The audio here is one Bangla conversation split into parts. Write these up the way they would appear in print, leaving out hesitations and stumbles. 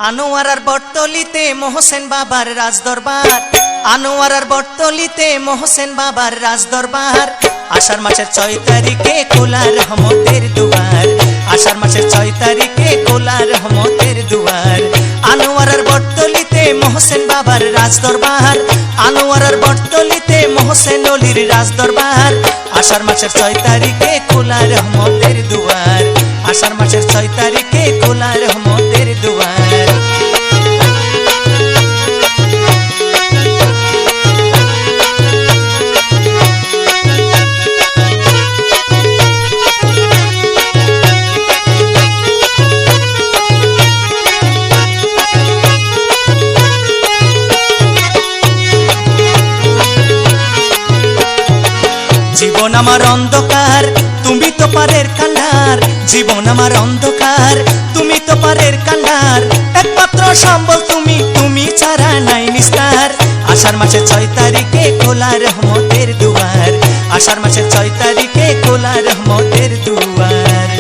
আনোয়ারার বটতলিতে মোহসেন বাবার রাজদরবার, আনোয়ারার বটতলিতে মোহসেন বাবার রাজদরবার। আষাঢ় মাসের 6 তারিখে খোলা রহমতের দুয়ার, আষাঢ় মাসের 6 তারিখে খোলা রহমতের দুয়ার। আনোয়ারার বটতলিতে মোহসেন বাবার রাজদরবার, আনোয়ারার বটতলিতে মোহসেন অলির রাজদরবার। আষাঢ় মাসের 6 তারিখে খোলা রহমতের দুয়ার, আষাঢ় মাসের 6 তারিখে খোলা রহমতের দুয়ার। জীবন আমার অন্ধকার তুমি তো পারের কান্ডার, জীবন আমার অন্ধকার তুমি তো পারের কান্ডার। একমাত্র সম্বল তুমি, তুমি ছাড়া নাই নিস্তার। আষাঢ় মাসের 6 তারিখে খোলা রহমতের দুয়ার, আষাঢ় মাসের 6 তারিখে খোলা রহমতের দুয়ার।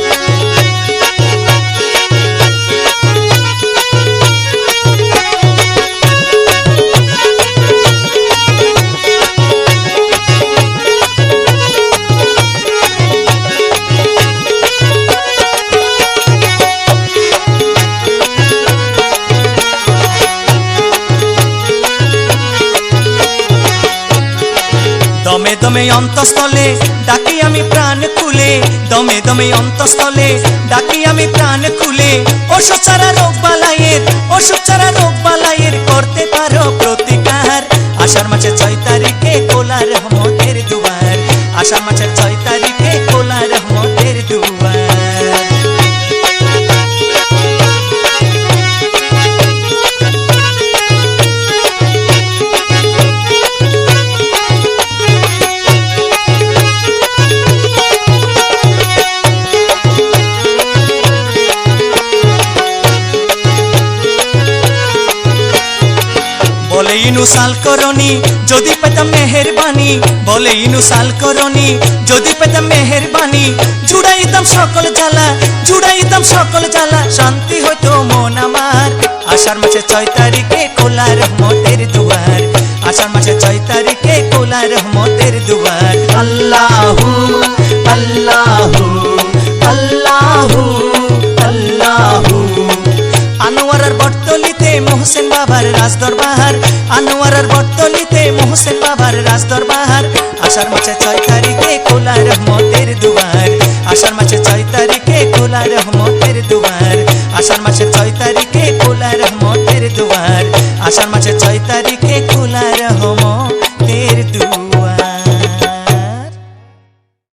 দমে দমে অন্তঃস্থলে ডাকি আমি প্রাণ খুলে, দমে দমে অন্তঃস্থলে ডাকি আমি প্রাণ খুলে। ওষুধ ছাড়া রোগ বালাইয়ের, ওষুধ ছাড়া রোগ বালাইয়ের করতে পারো প্রতিকার। আষাঢ় মাসের 6 তারিখে খোলা রহমতের দুয়ার, আষাঢ় মাসের 6 তারিখে খোলা রহমতের দুয়ার। বলে ইনুসাল করনি যদি পেতাম মেহেরবানি, বলে ইনুসাল করনি যদি পেতাম মেহেরবানি। জুড়াইতাম সকল জ্বালা, জুড়াইতাম সকল জ্বালা, শান্তি হইতো মন আমার। আষাঢ় মাসের 6 তারিখে খোলা রহমতের দুয়ার, আষাঢ় মাসের 6 তারিখে খোলা রহমতের দুয়ার। আল্লাহু আল্লাহু আল্লাহু আল্লাহু। আনোয়ারার বটতলিতে মোহসেন বাবার রাজদরবার, আনোয়ারার বটতলিতে মোহসেন বাবার রাজদরবার। আষাঢ় মাসের 6 তারিখে খোলা রহমতের দুয়ার, আষাঢ় মাসের